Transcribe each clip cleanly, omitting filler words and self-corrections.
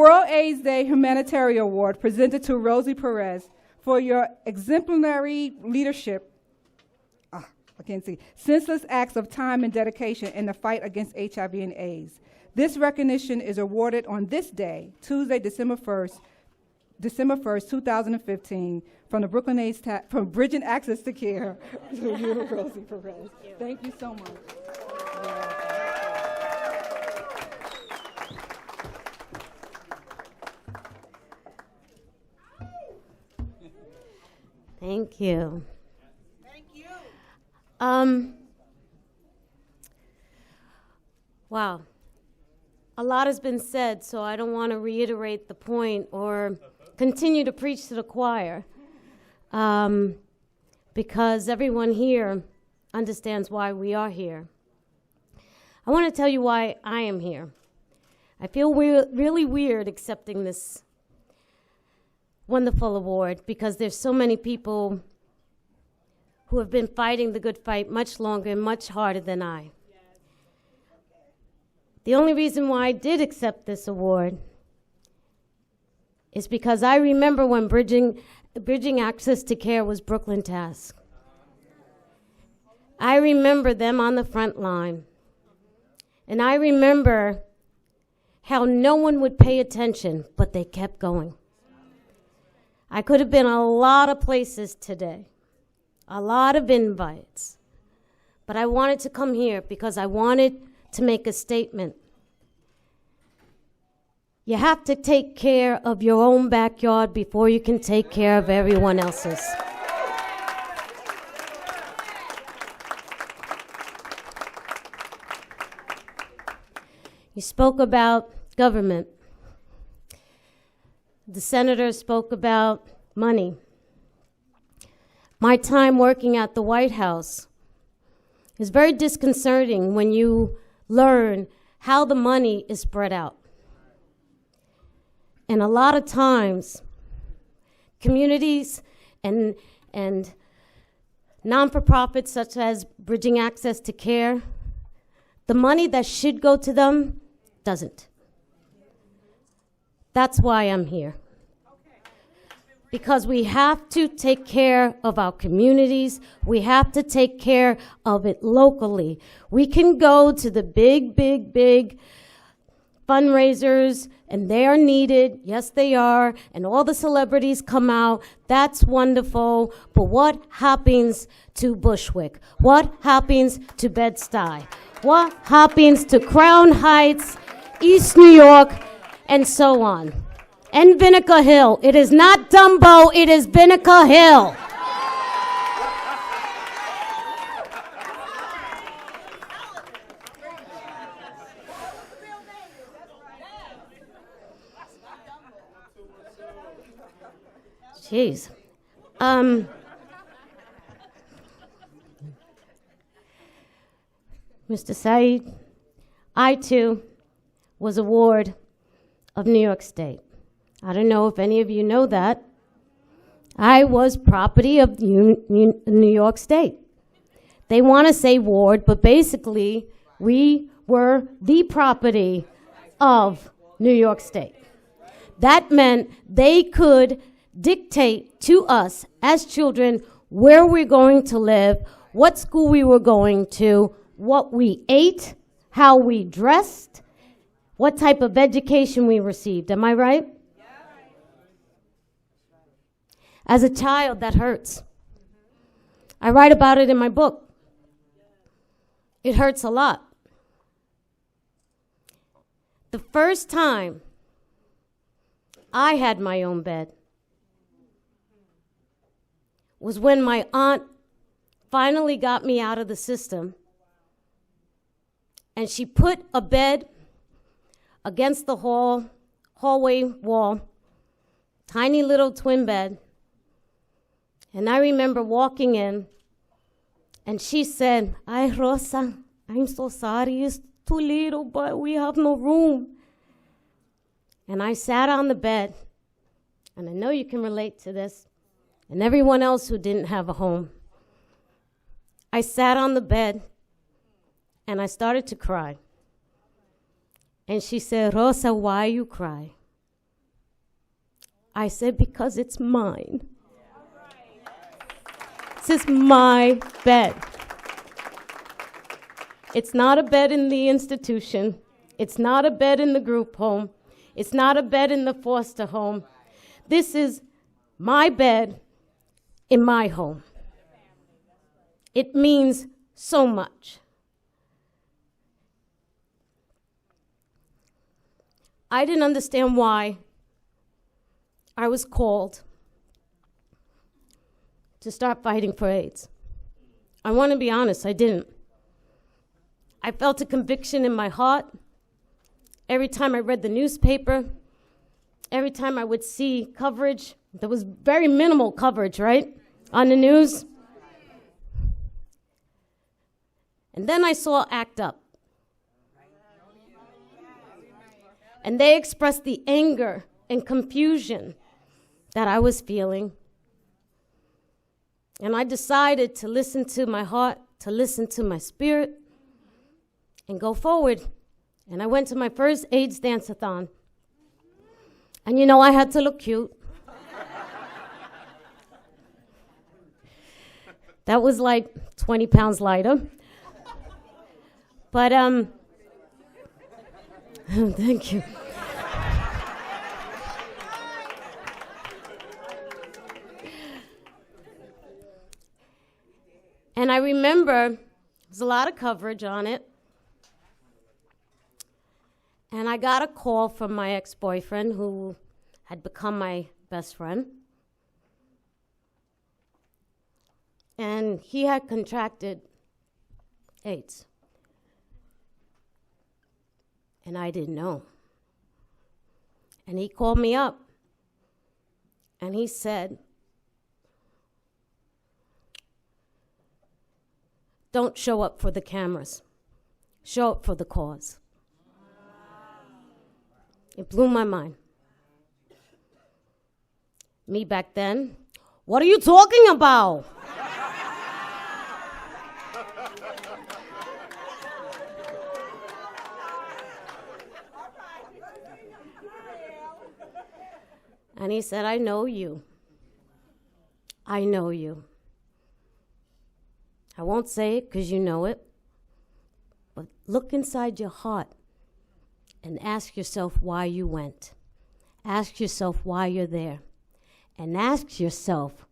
World AIDS Day Humanitarian Award presented to Rosie Perez for your exemplary leadership, senseless acts of time and dedication in the fight against HIV and AIDS. This recognition is awarded on this day, Tuesday, December 1st, 2015, from the Brooklyn AIDS from Bridging Access to Care to you, Rosie Perez. Thank you so much. Thank you. Thank you. Wow. A lot has been said, so I don't want to reiterate the point or continue to preach to the choir, because everyone here understands why we are here. I want to tell you why I am here. I feel really weird accepting this wonderful award because there's so many people who have been fighting the good fight much longer and much harder than I. The only reason why I did accept this award is because I remember when Bridging Access to Care was Brooklyn Task. I remember them on the front line. And I remember how no one would pay attention, but they kept going. I could have been a lot of places today, a lot of invites, but I wanted to come here because I wanted to make a statement. You have to take care of your own backyard before you can take care of everyone else's. You spoke about government. The senator spoke about money. My time working at the White House is very disconcerting when you learn how the money is spread out. And a lot of times, communities and non-for-profits such as Bridging Access to Care, the money that should go to them doesn't. That's why I'm here. Because we have to take care of our communities. We have to take care of it locally. We can go to the big fundraisers, and they are needed. Yes, they are. And all the celebrities come out. That's wonderful. But what happens to Bushwick? What happens to Bed-Stuy? What happens to Crown Heights, East New York, and so on? And Vinegar Hill. It is not Dumbo, it is Vinegar Hill. Jeez. Mr. Said, I too was a ward of New York State. I don't know if any of you know that. I was property of New York State. They want to say ward, but basically we were the property of New York State. That meant they could dictate to us as children where we're going to live, what school we were going to, what we ate, how we dressed, what type of education we received. Am I right? As a child, that hurts. I write about it in my book. It hurts a lot. The first time I had my own bed was when my aunt finally got me out of the system, and she put a bed against the hallway wall, tiny little twin bed. And I remember walking in, and she said, "Ay, Rosa, I'm so sorry, it's too little, but we have no room." And I sat on the bed, and I know you can relate to this, and everyone else who didn't have a home. I sat on the bed, and I started to cry. And she said, "Rosa, why you cry?" I said, because it's mine. This is my bed. It's not a bed in the institution. It's not a bed in the group home. It's not a bed in the foster home. This is my bed in my home. It means so much. I didn't understand why I was called to start fighting for AIDS. I want to be honest, I didn't. I felt a conviction in my heart every time I read the newspaper, every time I would see coverage. There was very minimal coverage, right, on the news. And then I saw ACT UP. And they expressed the anger and confusion that I was feeling. And I decided to listen to my heart, to listen to my spirit, and go forward. And I went to my first AIDS dance-a-thon. And you know, I had to look cute. That was like 20 pounds lighter. But, thank you. And I remember there was a lot of coverage on it. And I got a call from my ex-boyfriend, who had become my best friend. And he had contracted AIDS. And I didn't know. And he called me up. And he said, don't show up for the cameras. Show up for the cause. It blew my mind. Me back then, what are you talking about? And he said, I know you. I know you. I won't say it because you know it, but look inside your heart and ask yourself why you went. Ask yourself why you're there. And ask yourself,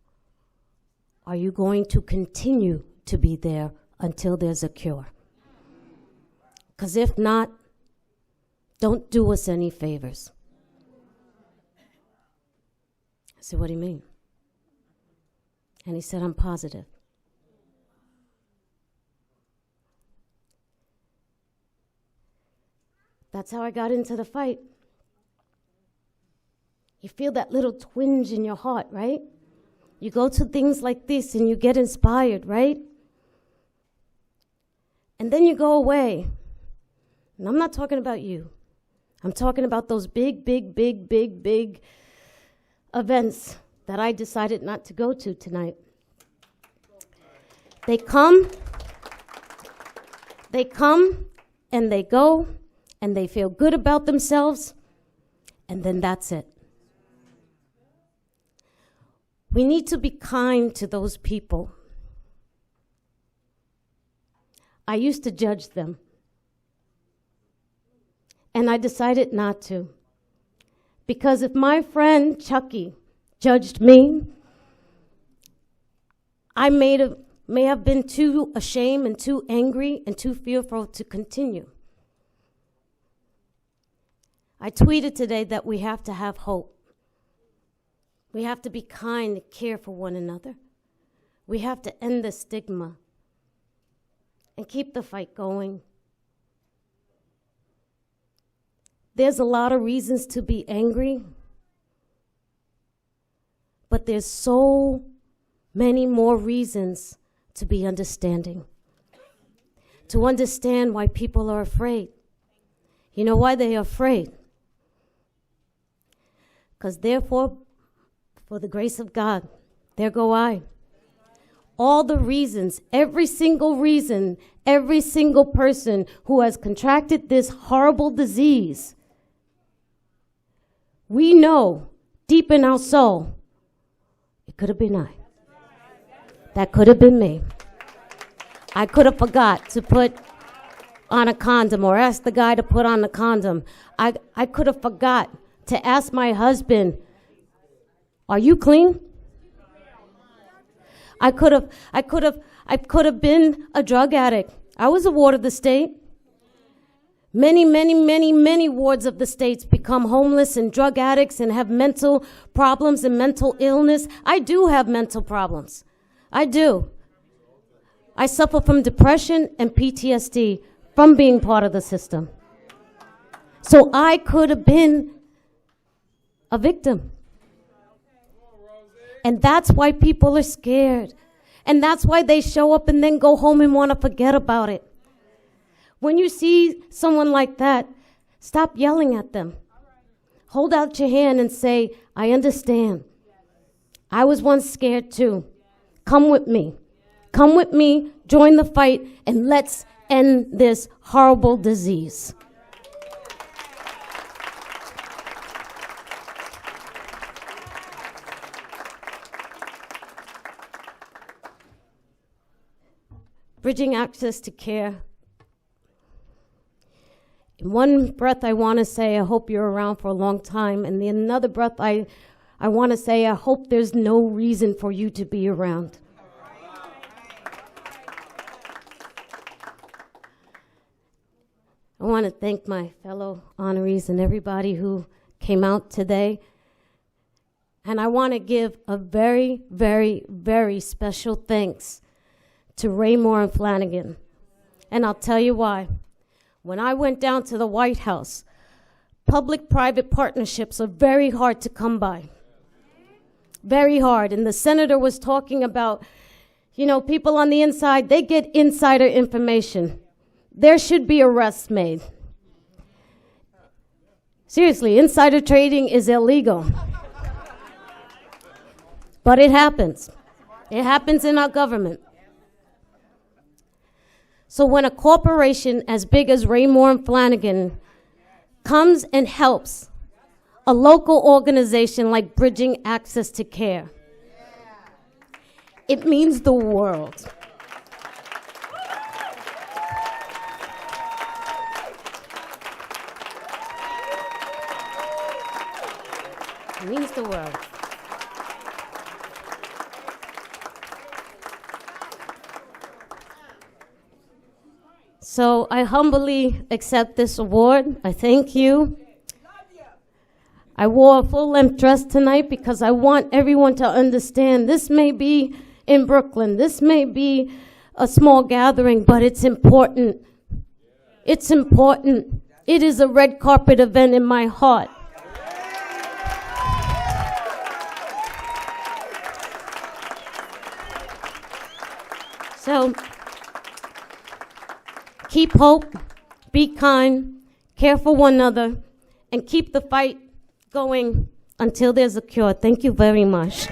are you going to continue to be there until there's a cure? Because if not, don't do us any favors. I said, what do you mean? And he said, I'm positive. That's how I got into the fight. You feel that little twinge in your heart, right? You go to things like this and you get inspired, right? And then you go away. And I'm not talking about you. I'm talking about those big events that I decided not to go to tonight. They come and they go, and they feel good about themselves, and then that's it. We need to be kind to those people. I used to judge them, and I decided not to. Because if my friend Chucky judged me, I may have been too ashamed and too angry and too fearful to continue. I tweeted today that we have to have hope. We have to be kind and care for one another. We have to end the stigma and keep the fight going. There's a lot of reasons to be angry, but there's so many more reasons to be understanding. To understand why people are afraid. You know why they are afraid? Because therefore, for the grace of God, there go I. All the reasons, every single reason, every single person who has contracted this horrible disease, we know deep in our soul, it could have been I. That could have been me. I could have forgot to put on a condom or ask the guy to put on the condom. I could have forgot to ask my husband, are you clean? I could have been a drug addict. I was a ward of the state. Many wards of the states become homeless and drug addicts and have mental problems and mental illness. I do have mental problems. I do. I suffer from depression and PTSD from being part of the system. So I could have been a victim. And that's why people are scared. And that's why they show up and then go home and want to forget about it. When you see someone like that, stop yelling at them. Hold out your hand and say, I understand. I was once scared too. Come with me. Come with me, join the fight, and let's end this horrible disease. Bridging access to care. In one breath, I want to say, I hope you're around for a long time. And in another breath, I want to say, I hope there's no reason for you to be around. I want to thank my fellow honorees and everybody who came out today. And I want to give a very, very, very special thanks to Raymore and Flanagan. And I'll tell you why. When I went down to the White House, public-private partnerships are very hard to come by. Very hard. And the senator was talking about, people on the inside, they get insider information. There should be arrests made. Seriously, insider trading is illegal. But it happens. It happens in our government. So when a corporation as big as Raymore and Flanagan comes and helps a local organization like Bridging Access to Care, it means the world. It means the world. So I humbly accept this award. I thank you. I wore a full-length dress tonight because I want everyone to understand this may be in Brooklyn. This may be a small gathering, but it's important. It's important. It is a red carpet event in my heart. So, keep hope, be kind, care for one another, and keep the fight going until there's a cure. Thank you very much.